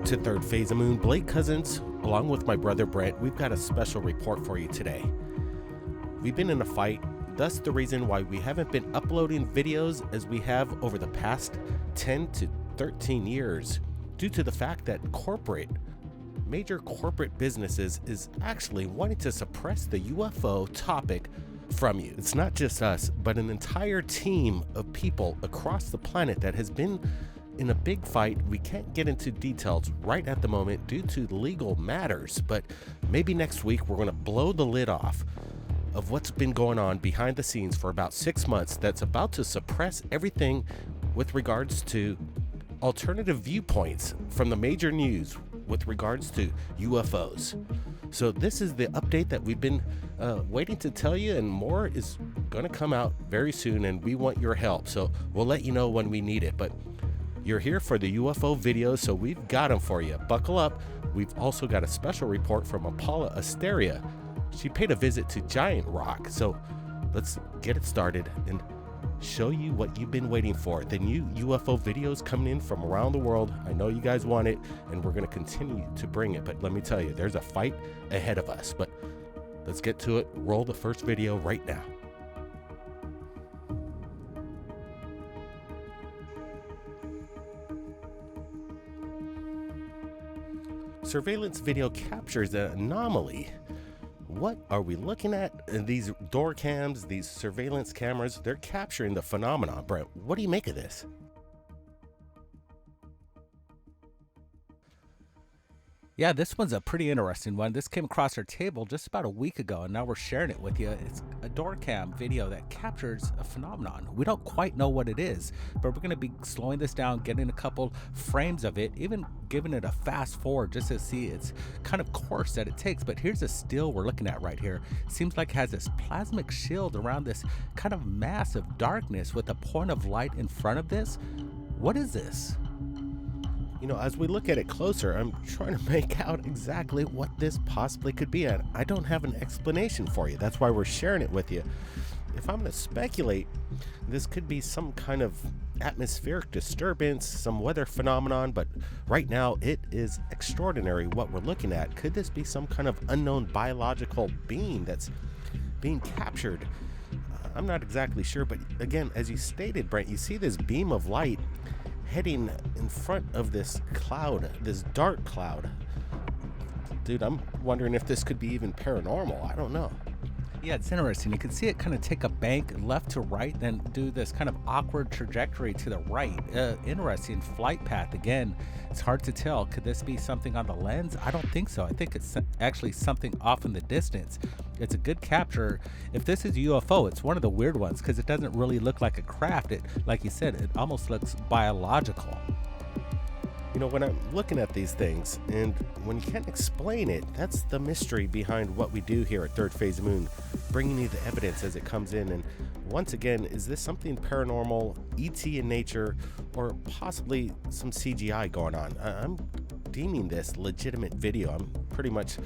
to Third Phase of Moon. Blake Cousins, along with my brother Brent, we've got a special report for you today. We've been in a fight, thus the reason why we haven't been uploading videos as we have over the past 10 to 13 years, due to the fact that major corporate businesses is actually wanting to suppress the UFO topic from you. It's not just us, but an entire team of people across the planet that has been in a big fight. We can't get into details right at the moment due to legal matters, but maybe next week we're going to blow the lid off of what's been going on behind the scenes for about 6 months that's about to suppress everything with regards to alternative viewpoints from the major news with regards to UFOs. So this is the update that we've been waiting to tell you, and more is going to come out very soon, and we want your help. So we'll let you know when we need it. But you're here for the UFO videos, so we've got them for you. Buckle up. We've also got a special report from Paula Asteria. She paid a visit to Giant Rock. So let's get it started and show you what you've been waiting for. The new UFO videos coming in from around the world. I know you guys want it, and we're going to continue to bring it. But let me tell you, there's a fight ahead of us. But let's get to it. Roll the first video right now. Surveillance video captures an anomaly. What are we looking at? These door cams, these surveillance cameras, they're capturing the phenomenon. Brent, what do you make of this? Yeah, this one's a pretty interesting one. This came across our table just about a week ago, and now we're sharing it with you. It's a door cam video that captures a phenomenon. We don't quite know what it is, but we're going to be slowing this down, getting a couple frames of it, even giving it a fast forward just to see its kind of course that it takes. But here's a still we're looking at right here. Seems like it has this plasmic shield around this kind of mass of darkness with a point of light in front of this. What is this? You know, as we look at it closer, I'm trying to make out exactly what this possibly could be. And I don't have an explanation for you. That's why we're sharing it with you. If I'm going to speculate, this could be some kind of atmospheric disturbance, some weather phenomenon, but right now it is extraordinary what we're looking at. Could this be some kind of unknown biological being that's being captured? I'm not exactly sure, but again, as you stated, Brent, you see this beam of light heading in front of this cloud, this dark cloud. Dude, I'm wondering if this could be even paranormal. I don't know. Yeah, it's interesting. You can see it kind of take a bank left to right, then do this kind of awkward trajectory to the right. Interesting flight path. Again, it's hard to tell. Could this be something on the lens? I don't think so. I think it's actually something off in the distance. It's a good capture. If this is a UFO, it's one of the weird ones because it doesn't really look like a craft. It, like you said, it almost looks biological. You know, when I'm looking at these things, and when you can't explain it, that's the mystery behind what we do here at Third Phase of Moon, bringing you the evidence as it comes in. And once again, is this something paranormal, ET in nature, or possibly some CGI going on? I'm deeming this legitimate video. I'm pretty much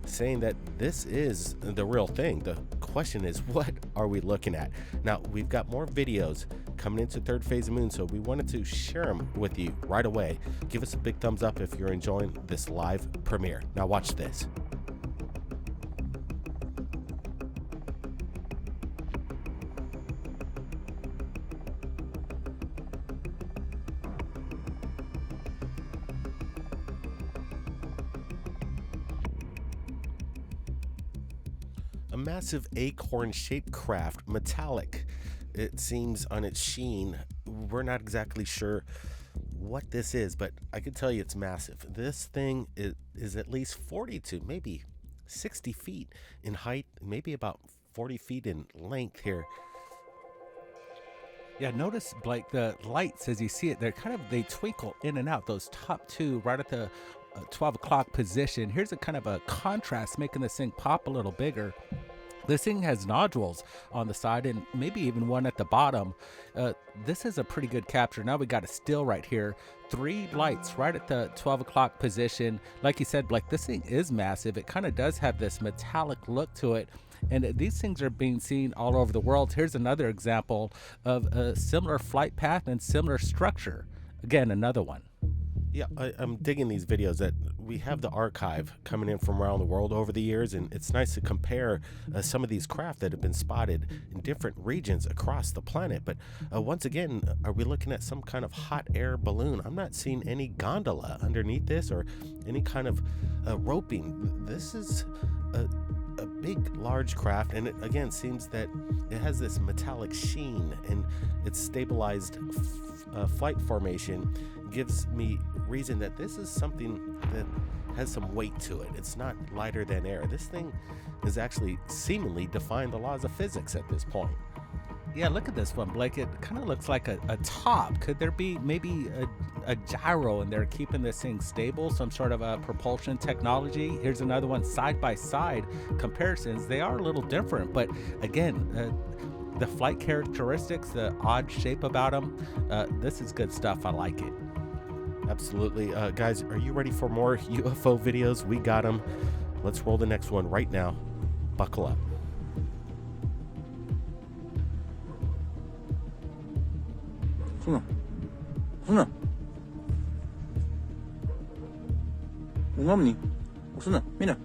saying that this is the real thing. The question is, what are we looking at? Now, we've got more videos coming into Third Phase of Moon, so we wanted to share them with you right away. Give us a big thumbs up if you're enjoying this live premiere. Now watch this. A massive acorn-shaped craft, metallic. It seems on its sheen. We're not exactly sure what this is, but I can tell you it's massive. This thing is at least 40 to maybe 60 feet in height, maybe about 40 feet in length here. Yeah, notice, Blake, the lights as you see it, they twinkle in and out. Those top two right at the 12 o'clock position. Here's a kind of a contrast, making this thing pop a little bigger. This thing has nodules on the side and maybe even one at the bottom. This is a pretty good capture. Now we got a still right here. 3 lights right at the 12 o'clock position. Like you said, Blake, this thing is massive. It kind of does have this metallic look to it. And these things are being seen all over the world. Here's another example of a similar flight path and similar structure. Again, another one. Yeah, I'm digging these videos that we have the archive coming in from around the world over the years, and it's nice to compare some of these craft that have been spotted in different regions across the planet. But once again, are we looking at some kind of hot air balloon? I'm not seeing any gondola underneath this or any kind of roping. This is a big, large craft, and it again seems that it has this metallic sheen, and its stabilized flight formation gives me reason that this is something that has some weight to it. It's not lighter than air. This thing is actually seemingly defying the laws of physics at this point. Yeah, look at this one, Blake. It kind of looks like a top. Could there be maybe a gyro in there keeping this thing stable, some sort of a propulsion technology? Here's another one, side by side comparisons. They are a little different, but again, the flight characteristics, the odd shape about them, this is good stuff. I like it. Absolutely. Guys, are you ready for more UFO videos? We got them. Let's roll the next one right now. Buckle up. Usuna. Un ovni. Usuna, mira.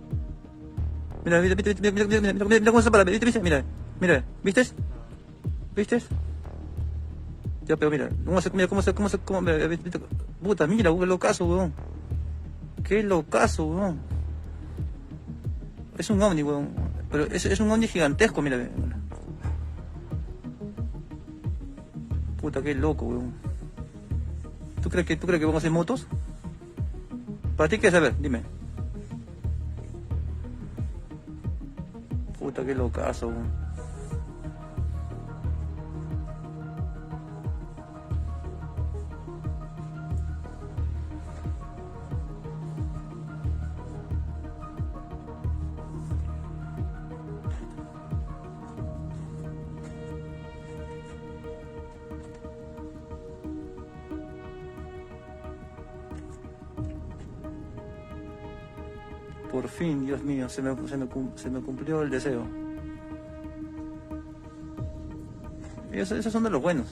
Mira, mira cómo se para. Mira. ¿Viste? Ya, pero mira, mira cómo, puta, mira, qué locazo, weón. Qué locazo, weón. Es un ovni, weón. Pero es un ovni gigantesco, mira. Puta, qué loco, weón. ¿Tú crees que vamos a hacer motos? ¿Para ti qué es? A ver, dime. Puta, qué locazo, weón. Por fin, Dios mío, se me cumplió el deseo. Y esos son de los buenos.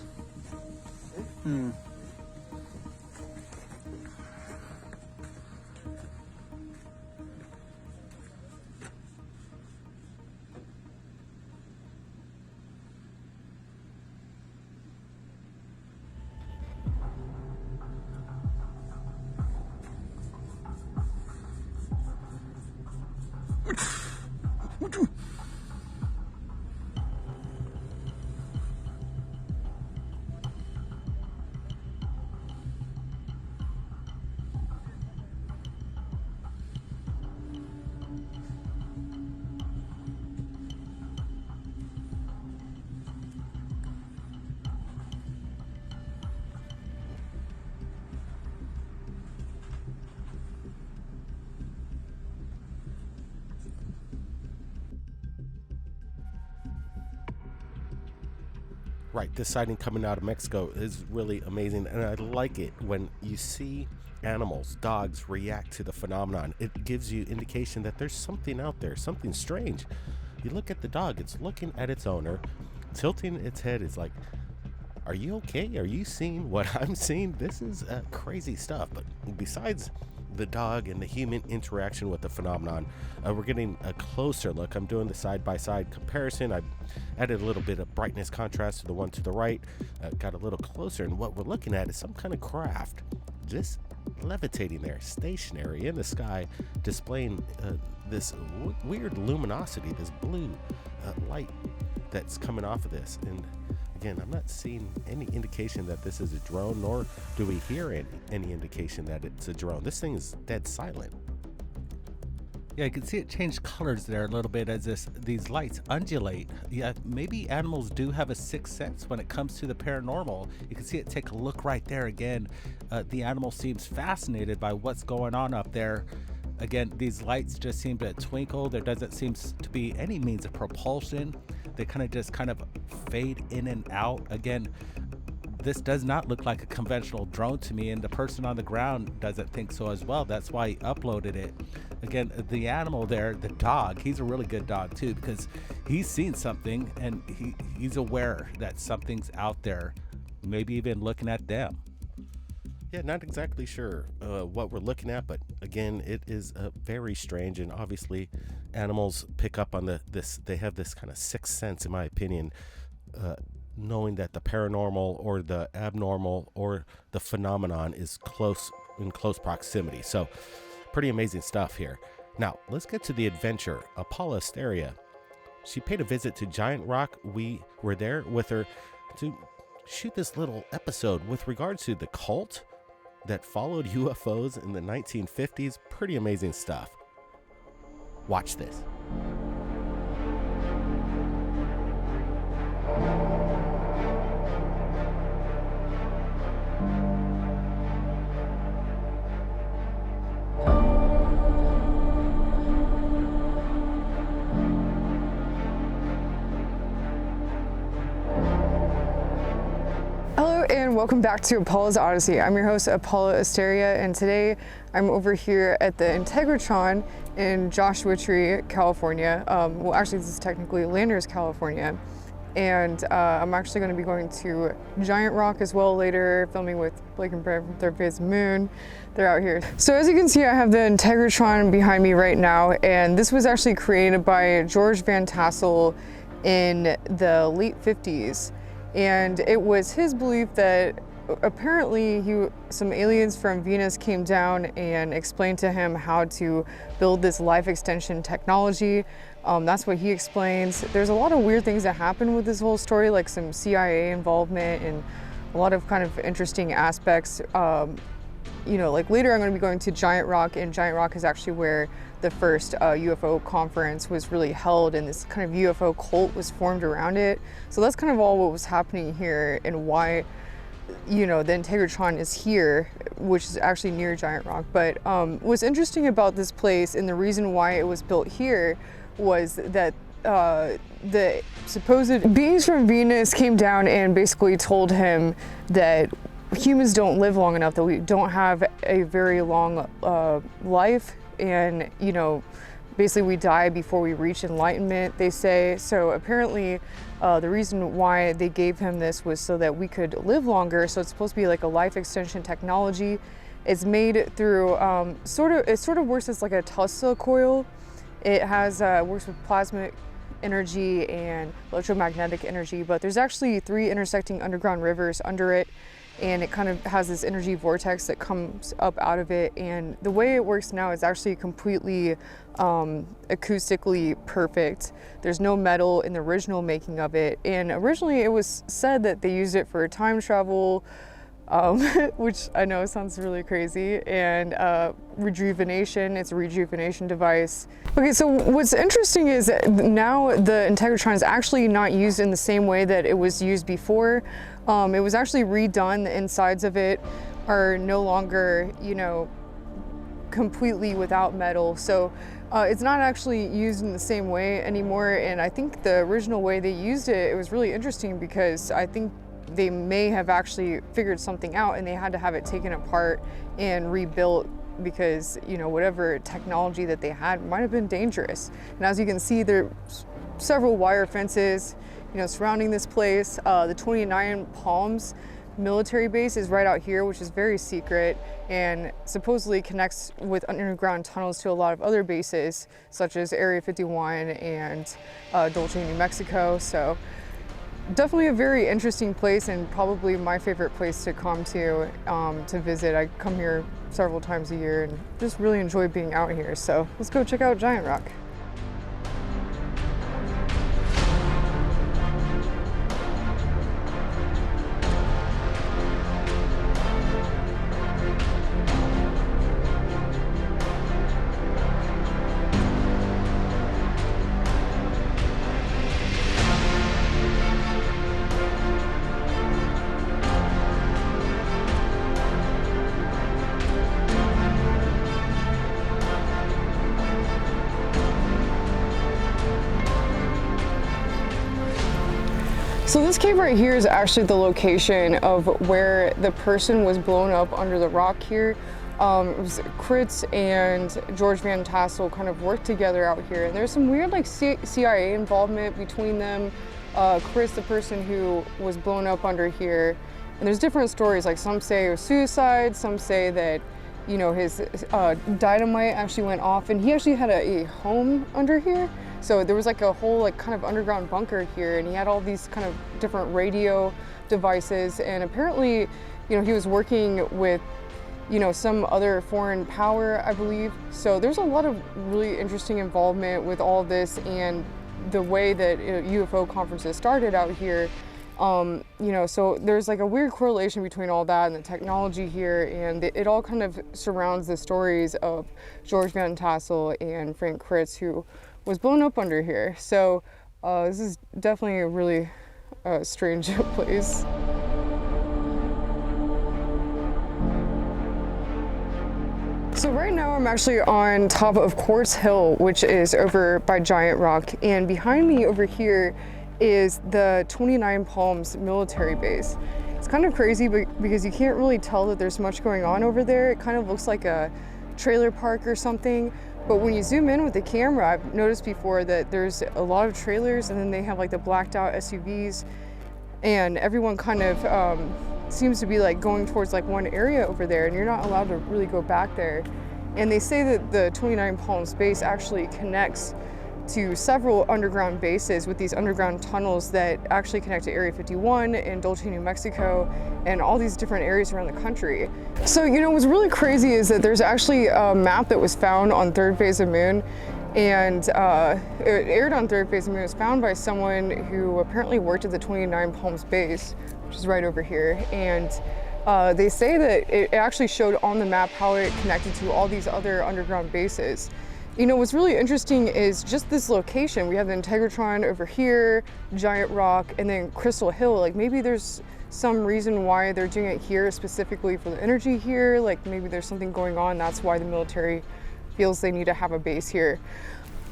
Right, this sighting coming out of Mexico is really amazing, and I like it when you see animals, dogs, react to the phenomenon. It gives you indication that there's something out there, something strange. You look at the dog, it's looking at its owner, tilting its head. It's like, are you okay? Are you seeing what I'm seeing? This is crazy stuff. But besides the dog and the human interaction with the phenomenon, we're getting a closer look. I'm doing the side-by-side comparison. I added a little bit of brightness contrast to the one to the right, got a little closer, and what we're looking at is some kind of craft just levitating there, stationary in the sky, displaying this weird luminosity, this blue light that's coming off of this. And again, I'm not seeing any indication that this is a drone, nor do we hear any indication that it's a drone. This thing is dead silent. Yeah, you can see it change colors there a little bit as these lights undulate. Yeah, maybe animals do have a sixth sense when it comes to the paranormal. You can see it take a look right there again. The animal seems fascinated by what's going on up there. Again, these lights just seem to twinkle. There doesn't seem to be any means of propulsion. They kind of fade in and out. Again, this does not look like a conventional drone to me, and the person on the ground doesn't think so as well. That's why he uploaded it. Again, the animal there, the dog, he's a really good dog too, because he's seen something and he's aware that something's out there, maybe even looking at them. Yeah, not exactly sure what we're looking at, but again, it is very strange, and obviously, animals pick up on this. They have this kind of sixth sense, in my opinion, uh, knowing that the paranormal or the abnormal or the phenomenon is close proximity. So, pretty amazing stuff here. Now, let's get to the adventure. Paula Asteria, she paid a visit to Giant Rock. We were there with her to shoot this little episode with regards to the cult that followed UFOs in the 1950s. Pretty amazing stuff. Watch this. Hello and welcome back to Apollo's Odyssey. I'm your host, Apollo Asteria, and today I'm over here at the Integratron in Joshua Tree, California. Well, actually, this is technically Landers, California. And I'm actually going to be going to Giant Rock as well later, filming with Blake and Brent from Thirdphaseofmoon. They're out here. So as you can see, I have the Integratron behind me right now, and this was actually created by George Van Tassel in the late 50s. And it was his belief that apparently some aliens from Venus came down and explained to him how to build this life extension technology. That's what he explains. There's a lot of weird things that happen with this whole story, like some CIA involvement and a lot of kind of interesting aspects. Like later I'm going to be going to Giant Rock, and Giant Rock is actually where the first UFO conference was really held, and this kind of UFO cult was formed around it. So that's kind of all what was happening here, and why, the Integratron is here, which is actually near Giant Rock. But what's interesting about this place, and the reason why it was built here, was that the supposed beings from Venus came down and basically told him that humans don't live long enough, that we don't have a very long life, and basically we die before we reach enlightenment, they say. So apparently the reason why they gave him this was so that we could live longer. So it's supposed to be like a life extension technology. It's made through it sort of works as like a Tesla coil. It has works with plasma energy and electromagnetic energy, but there's actually 3 intersecting underground rivers under it, and it kind of has this energy vortex that comes up out of it. And the way it works now is actually completely acoustically perfect. There's no metal in the original making of it, and originally it was said that they used it for time travel, which I know sounds really crazy, and rejuvenation. It's a rejuvenation device. Okay, so what's interesting is that now the Integratron is actually not used in the same way that it was used before. It was actually redone. The insides of it are no longer, completely without metal. So it's not actually used in the same way anymore. And I think the original way they used it, it was really interesting, because I think they may have actually figured something out, and they had to have it taken apart and rebuilt, because whatever technology that they had might have been dangerous. And as you can see, there's several wire fences surrounding this place. The 29 Palms military base is right out here, which is very secret, and supposedly connects with underground tunnels to a lot of other bases, such as Area 51 and Dulce, New Mexico. So definitely a very interesting place, and probably my favorite place to come to visit. I come here several times a year and just really enjoy being out here. So let's go check out Giant Rock. So this cave right here is actually the location of where the person was blown up under the rock here. It was Kritz and George Van Tassel kind of worked together out here, and there's some weird like CIA involvement between them. Kritz, the person who was blown up under here, And there's different stories, like some say it was suicide, some say that, you know, his dynamite actually went off, and he actually had a home under here. So there was like a whole like kind of underground bunker here, and he had all these kind of different radio devices, and apparently, you know, he was working with, you know, some other foreign power, I believe. So there's a lot of really interesting involvement with all of this, and the way that UFO conferences started out here. You know, so there's like a weird correlation between all that and the technology here, and it all kind of surrounds the stories of George Van Tassel and Frank Kritz, who was blown up under here. So this is definitely a really strange place. So right now I'm actually on top of Quartz Hill, which is over by Giant Rock, and behind me over here is the 29 Palms military base. It's kind of crazy because you can't really tell that there's much going on over there. It kind of looks like a trailer park or something, but when you zoom in with the camera, I've noticed before that there's a lot of trailers, and then they have like the blacked out SUVs, and everyone kind of seems to be like going towards like one area over there, and you're not allowed to really go back there. And they say that the 29 Palms base actually connects to several underground bases with these underground tunnels that actually connect to Area 51 in Dulce, New Mexico, and all these different areas around the country. So, you know, what's really crazy is that there's actually a map that was found on Third Phase of Moon, and it aired on Third Phase of Moon. It was found by someone who apparently worked at the 29 Palms base, which is right over here. And they say that it actually showed on the map how it connected to all these other underground bases. You know, what's really interesting is just this location. We have the Integratron over here, Giant Rock, and then Crystal Hill. Like maybe there's some reason why they're doing it here specifically for the energy here. Like maybe there's something going on. That's why the military feels they need to have a base here.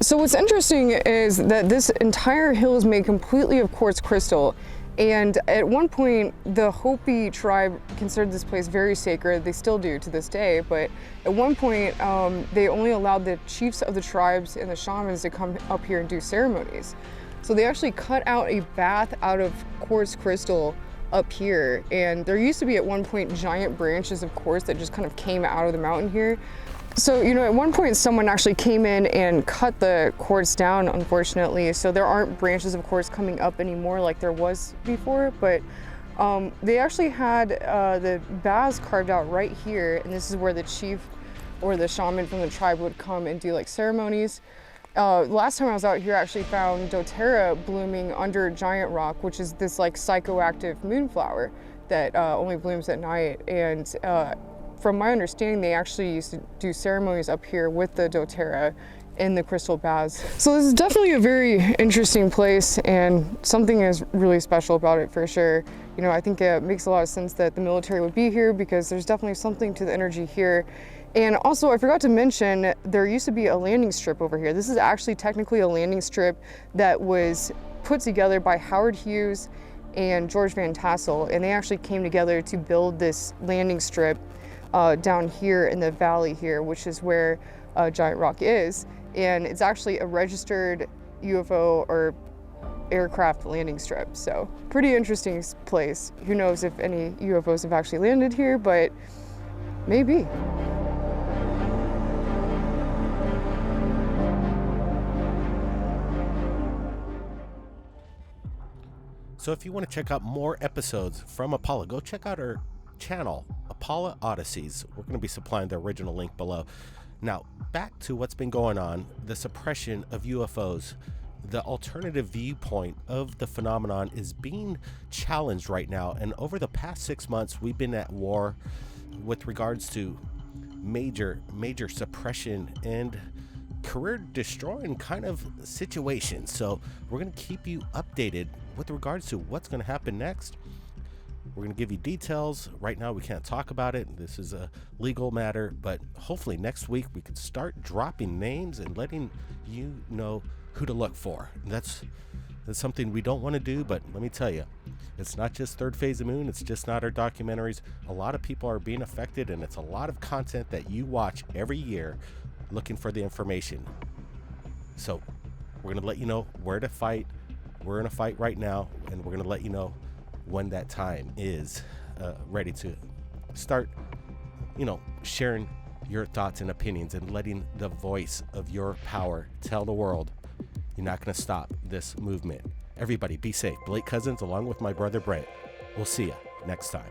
So what's interesting is that this entire hill is made completely of quartz crystal. And at one point, the Hopi tribe considered this place very sacred. They still do to this day, but at one point, they only allowed the chiefs of the tribes and the shamans to come up here and do ceremonies. So they actually cut out a bath out of quartz crystal up here. And there used to be at one point giant branches of quartz that just kind of came out of the mountain here. So, you know, at one point someone actually came in and cut the quartz down, unfortunately. So there aren't branches of quartz coming up anymore like there was before, but they actually had the baths carved out right here. And this is where the chief or the shaman from the tribe would come and do like ceremonies. Last time I was out here, I actually found doTERRA blooming under Giant Rock, which is this like psychoactive moonflower that only blooms at night. And from my understanding, they actually used to do ceremonies up here with the doTERRA in the crystal baths. So this is definitely a very interesting place, and something is really special about it for sure. You know, I think it makes a lot of sense that the military would be here because there's definitely something to the energy here. And also, I forgot to mention, there used to be a landing strip over here. This is actually technically a landing strip that was put together by Howard Hughes and George Van Tassel, and they actually came together to build this landing strip down here in the valley here, which is where Giant Rock is. And it's actually a registered UFO or aircraft landing strip. So pretty interesting place. Who knows if any UFOs have actually landed here, but maybe. So if you want to check out more episodes from Apollo, go check out our channel, Apollo Odysseys. We're going to be supplying the original link below. Now, back to what's been going on, the suppression of UFOs. The alternative viewpoint of the phenomenon is being challenged right now. And over the past 6 months, we've been at war with regards to major suppression and career destroying kind of situations. So we're going to keep you updated with regards to what's going to happen next. We're going to give you details. Right now we can't talk about it. This is a legal matter, but hopefully next week we can start dropping names and letting you know who to look for. That's something we don't want to do, but let me tell you, it's not just Third Phase of Moon. It's just not our documentaries. A lot of people are being affected, and it's a lot of content that you watch every year looking for the information. So we're going to let you know where to fight. We're in a fight right now, and we're going to let you know when that time is. ready to start, sharing your thoughts and opinions and letting the voice of your power tell the world you're not going to stop this movement. Everybody be safe. Blake Cousins along with my brother Brent. We'll see you next time.